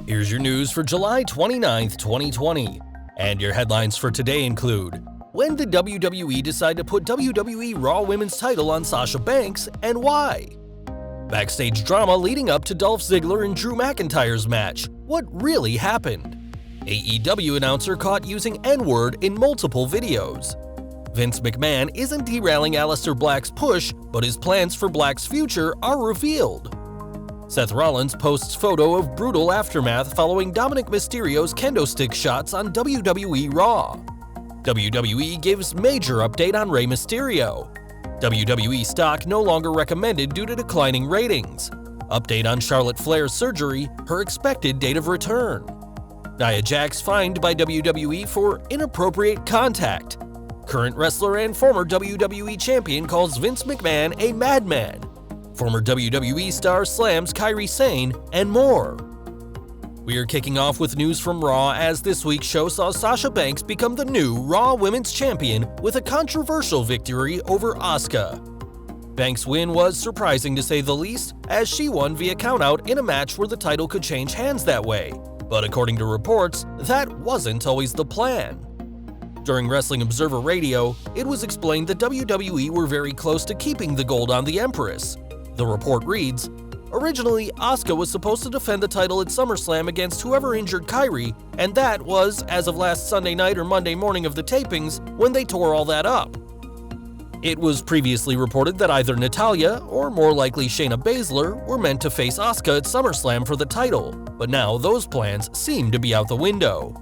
Here's your news for July 29th, 2020. And your headlines for today include: when did WWE decide to put WWE Raw Women's title on Sasha Banks, and why? Backstage drama leading up to Dolph Ziggler and Drew McIntyre's match. What really happened? AEW announcer caught using N-word in multiple videos. Vince McMahon isn't derailing Aleister Black's push, but his plans for Black's future are revealed. Seth Rollins posts photo of brutal aftermath following Dominik Mysterio's kendo stick shots on WWE Raw. WWE gives major update on Rey Mysterio. WWE stock no longer recommended due to declining ratings. Update on Charlotte Flair's surgery, her expected date of return. Nia Jax fined by WWE for inappropriate contact. Current wrestler and former WWE champion calls Vince McMahon a madman. Former WWE star slams Kairi Sane, and more. We are kicking off with news from Raw, as this week's show saw Sasha Banks become the new Raw Women's Champion with a controversial victory over Asuka. Banks' win was surprising to say the least, as she won via countout in a match where the title could change hands that way. But according to reports, that wasn't always the plan. During Wrestling Observer Radio, it was explained that WWE were very close to keeping the gold on the Empress. The report reads, originally, Asuka was supposed to defend the title at SummerSlam against whoever injured Kairi, and that was as of last Sunday night or Monday morning of the tapings when they tore all that up. It was previously reported that either Natalya, or more likely Shayna Baszler, were meant to face Asuka at SummerSlam for the title, but now those plans seem to be out the window.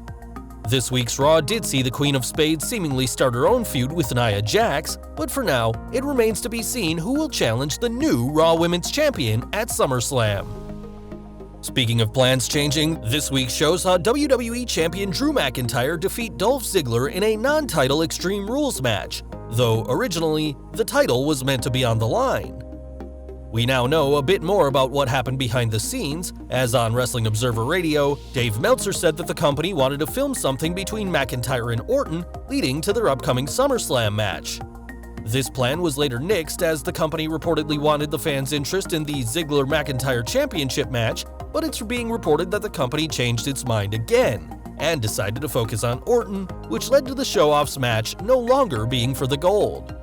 This week's Raw did see the Queen of Spades seemingly start her own feud with Nia Jax, but for now, it remains to be seen who will challenge the new Raw Women's Champion at SummerSlam. Speaking of plans changing, this week's show saw WWE Champion Drew McIntyre defeat Dolph Ziggler in a non-title Extreme Rules match, though originally, the title was meant to be on the line. We now know a bit more about what happened behind the scenes, as on Wrestling Observer Radio, Dave Meltzer said that the company wanted to film something between McIntyre and Orton, leading to their upcoming SummerSlam match. This plan was later nixed, as the company reportedly wanted the fans' interest in the Ziggler-McIntyre Championship match, but it's being reported that the company changed its mind again, and decided to focus on Orton, which led to the show-off's match no longer being for the gold.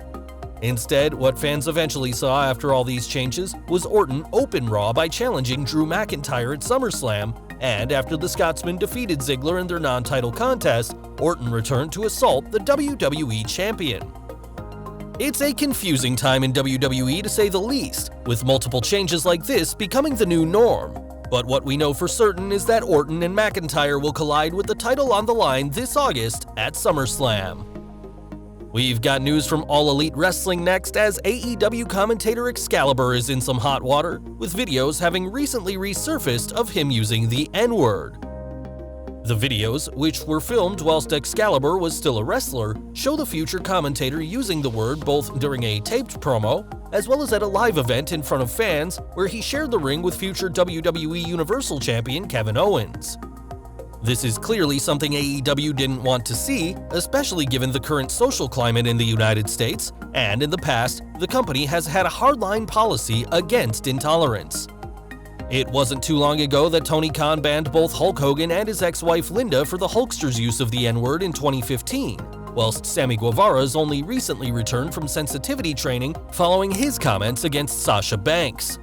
Instead, what fans eventually saw after all these changes was Orton open Raw by challenging Drew McIntyre at SummerSlam, and after the Scotsman defeated Ziggler in their non-title contest, Orton returned to assault the WWE Champion. It's a confusing time in WWE to say the least, with multiple changes like this becoming the new norm. But what we know for certain is that Orton and McIntyre will collide with the title on the line this August at SummerSlam. We've got news from All Elite Wrestling next, as AEW commentator Excalibur is in some hot water, with videos having recently resurfaced of him using the N-word. The videos, which were filmed whilst Excalibur was still a wrestler, show the future commentator using the word both during a taped promo, as well as at a live event in front of fans, where he shared the ring with future WWE Universal Champion Kevin Owens. This is clearly something AEW didn't want to see, especially given the current social climate in the United States, and in the past, the company has had a hardline policy against intolerance. It wasn't too long ago that Tony Khan banned both Hulk Hogan and his ex-wife Linda for the Hulkster's use of the N-word in 2015, whilst Sammy Guevara's only recently returned from sensitivity training following his comments against Sasha Banks.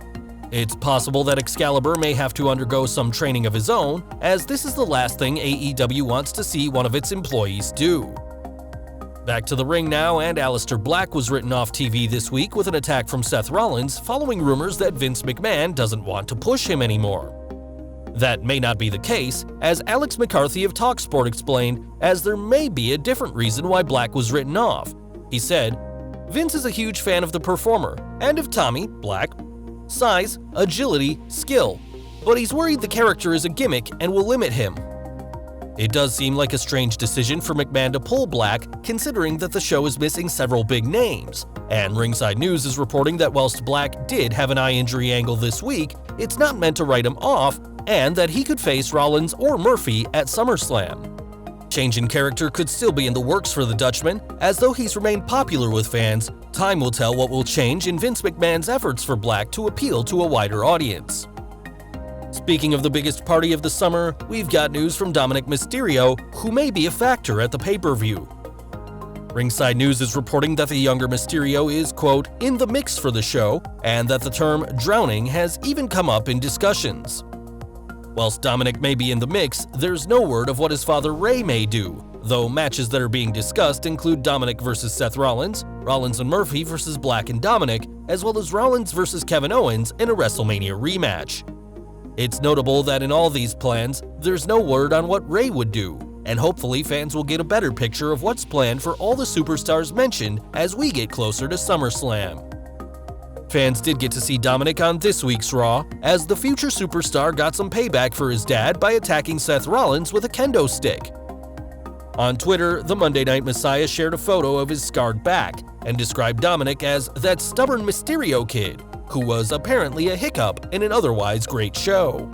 It's possible that Excalibur may have to undergo some training of his own, as this is the last thing AEW wants to see one of its employees do. Back to the ring now, and Aleister Black was written off TV this week with an attack from Seth Rollins following rumors that Vince McMahon doesn't want to push him anymore. That may not be the case, as Alex McCarthy of TalkSport explained, as there may be a different reason why Black was written off. He said, "Vince is a huge fan of the performer, and of Tommy, Black. Size, agility, skill, but he's worried the character is a gimmick and will limit him." It does seem like a strange decision for McMahon to pull Black, considering that the show is missing several big names, and Ringside News is reporting that whilst Black did have an eye injury angle this week, it's not meant to write him off, and that he could face Rollins or Murphy at SummerSlam. Change in character could still be in the works for the Dutchman, as though he's remained popular with fans. Time will tell what will change in Vince McMahon's efforts for Black to appeal to a wider audience. Speaking of the biggest party of the summer, we've got news from Dominik Mysterio, who may be a factor at the pay-per-view. Ringside News is reporting that the younger Mysterio is, quote, in the mix for the show, and that the term drowning has even come up in discussions. Whilst Dominik may be in the mix, there's no word of what his father Rey may do, though matches that are being discussed include Dominik vs. Seth Rollins, Rollins and Murphy vs. Black and Dominik, as well as Rollins vs. Kevin Owens in a WrestleMania rematch. It's notable that in all these plans, there's no word on what Rey would do, and hopefully fans will get a better picture of what's planned for all the superstars mentioned as we get closer to SummerSlam. Fans did get to see Dominik on this week's Raw, as the future superstar got some payback for his dad by attacking Seth Rollins with a kendo stick. On Twitter, the Monday Night Messiah shared a photo of his scarred back and described Dominik as that stubborn Mysterio kid, who was apparently a hiccup in an otherwise great show.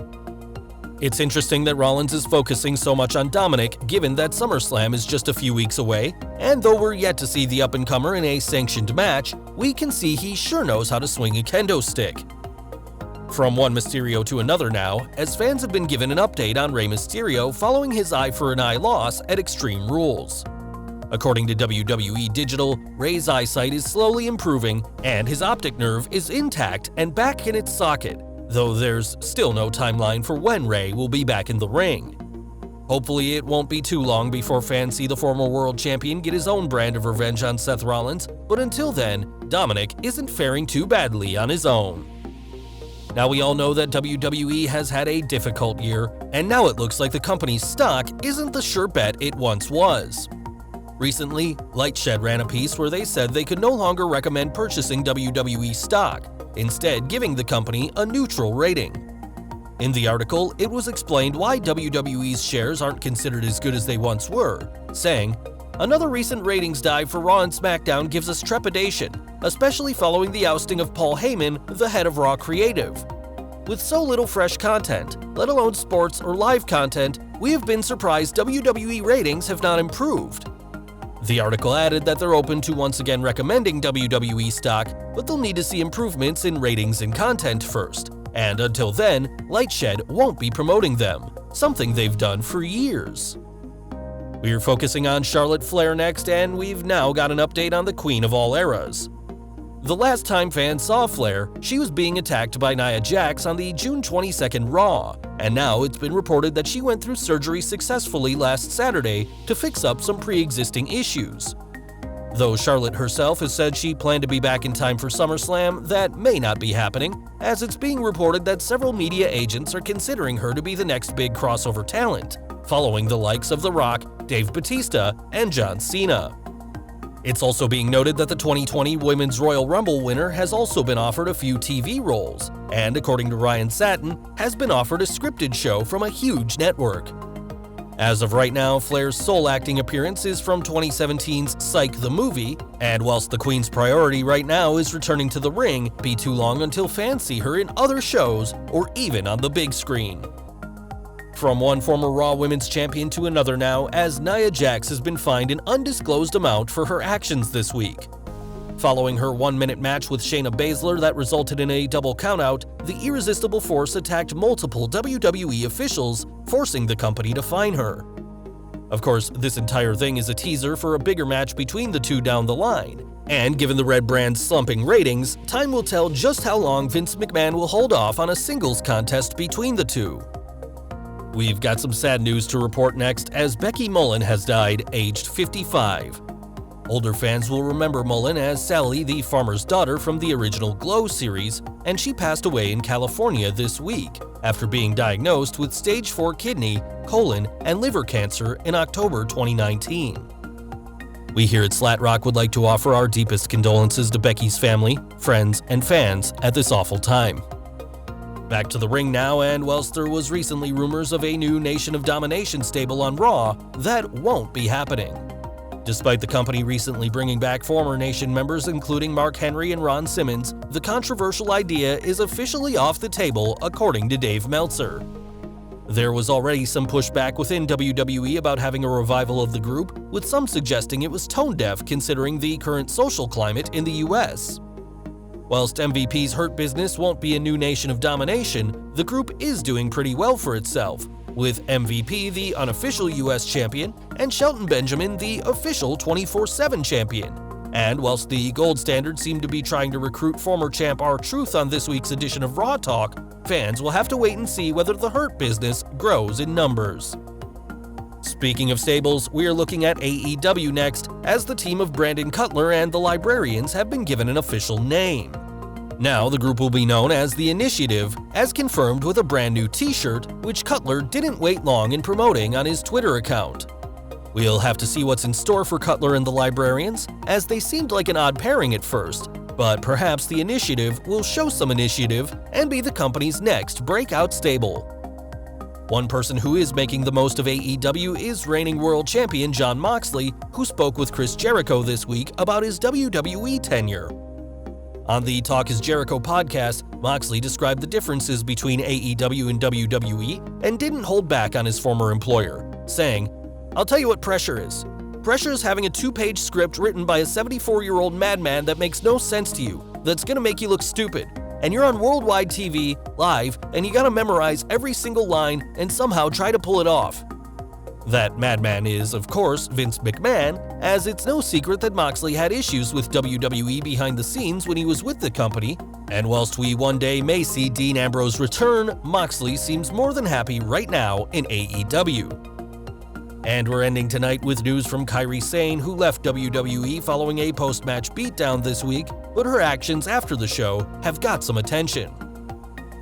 It's interesting that Rollins is focusing so much on Dominik, given that SummerSlam is just a few weeks away, and though we're yet to see the up-and-comer in a sanctioned match, we can see he sure knows how to swing a kendo stick. From one Mysterio to another now, as fans have been given an update on Rey Mysterio following his eye-for-an-eye loss at Extreme Rules. According to WWE Digital, Rey's eyesight is slowly improving, and his optic nerve is intact and back in its socket, though there's still no timeline for when Rey will be back in the ring. Hopefully it won't be too long before fans see the former world champion get his own brand of revenge on Seth Rollins, but until then, Dominik isn't faring too badly on his own. Now we all know that WWE has had a difficult year, and now it looks like the company's stock isn't the sure bet it once was. Recently, Lightshed ran a piece where they said they could no longer recommend purchasing WWE stock, instead giving the company a neutral rating. In the article, it was explained why WWE's shares aren't considered as good as they once were, saying, "Another recent ratings dive for Raw and SmackDown gives us trepidation, especially following the ousting of Paul Heyman, the head of Raw Creative. With so little fresh content, let alone sports or live content, we have been surprised WWE ratings have not improved." The article added that they're open to once again recommending WWE stock, but they'll need to see improvements in ratings and content first, and until then, Lightshed won't be promoting them, something they've done for years. We're focusing on Charlotte Flair next, and we've now got an update on the Queen of All Eras. The last time fans saw Flair, she was being attacked by Nia Jax on the June 22nd Raw, and now it's been reported that she went through surgery successfully last Saturday to fix up some pre-existing issues. Though Charlotte herself has said she planned to be back in time for SummerSlam, that may not be happening, as it's being reported that several media agents are considering her to be the next big crossover talent, following the likes of The Rock, Dave Bautista, and John Cena. It's also being noted that the 2020 Women's Royal Rumble winner has also been offered a few TV roles, and according to Ryan Satin, has been offered a scripted show from a huge network. As of right now, Flair's sole acting appearance is from 2017's Psych the Movie, and whilst the Queen's priority right now is returning to the ring, be too long until fans see her in other shows or even on the big screen. From one former Raw Women's Champion to another now, as Nia Jax has been fined an undisclosed amount for her actions this week. Following her 1-minute match with Shayna Baszler that resulted in a double countout, the Irresistible Force attacked multiple WWE officials, forcing the company to fine her. Of course, this entire thing is a teaser for a bigger match between the two down the line, and given the Red Brand's slumping ratings, time will tell just how long Vince McMahon will hold off on a singles contest between the two. We've got some sad news to report next, as Becky Mullen has died, aged 55. Older fans will remember Mullen as Sally the Farmer's Daughter from the original Glow series, and she passed away in California this week, after being diagnosed with stage 4 kidney, colon, and liver cancer in October 2019. We here at Slatrock would like to offer our deepest condolences to Becky's family, friends, and fans at this awful time. Back to the ring now, and whilst there was recently rumors of a new Nation of Domination stable on Raw, that won't be happening. Despite the company recently bringing back former Nation members including Mark Henry and Ron Simmons, the controversial idea is officially off the table according to Dave Meltzer. There was already some pushback within WWE about having a revival of the group, with some suggesting it was tone-deaf considering the current social climate in the US. Whilst MVP's Hurt Business won't be a new nation of domination, the group is doing pretty well for itself, with MVP the unofficial US champion and Shelton Benjamin the official 24/7 champion. And whilst the Gold Standard seem to be trying to recruit former champ R-Truth on this week's edition of Raw Talk, fans will have to wait and see whether the Hurt Business grows in numbers. Speaking of stables, we are looking at AEW next, as the team of Brandon Cutler and the Librarians have been given an official name. Now the group will be known as The Initiative, as confirmed with a brand new t-shirt, which Cutler didn't wait long in promoting on his Twitter account. We'll have to see what's in store for Cutler and the Librarians, as they seemed like an odd pairing at first, but perhaps The Initiative will show some initiative and be the company's next breakout stable. One person who is making the most of AEW is reigning world champion Jon Moxley, who spoke with Chris Jericho this week about his WWE tenure. On the Talk is Jericho podcast, Moxley described the differences between AEW and WWE and didn't hold back on his former employer, saying, "I'll tell you what pressure is. Pressure is having a 2-page script written by a 74-year-old madman that makes no sense to you, that's gonna make you look stupid. And you're on worldwide TV, live, and you gotta memorize every single line and somehow try to pull it off." That madman is, of course, Vince McMahon, as it's no secret that Moxley had issues with WWE behind the scenes when he was with the company, and whilst we one day may see Dean Ambrose return, Moxley seems more than happy right now in AEW. And we're ending tonight with news from Kairi Sane, who left WWE following a post-match beatdown this week, but her actions after the show have got some attention.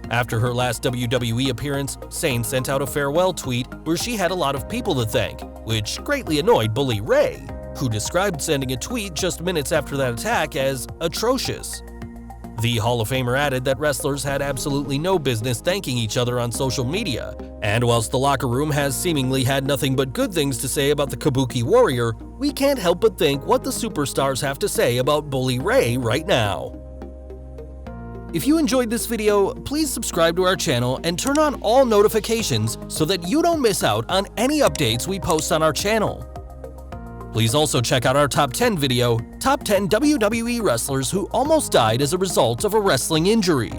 After her last WWE appearance, Sane sent out a farewell tweet where she had a lot of people to thank, which greatly annoyed Bully Ray, who described sending a tweet just minutes after that attack as atrocious. The Hall of Famer added that wrestlers had absolutely no business thanking each other on social media, and whilst the locker room has seemingly had nothing but good things to say about the Kabuki Warrior, we can't help but think what the superstars have to say about Bully Ray right now. If you enjoyed this video, please subscribe to our channel and turn on all notifications so that you don't miss out on any updates we post on our channel. Please also check out our Top 10 video, Top 10 WWE Wrestlers Who Almost Died as a Result of a Wrestling Injury.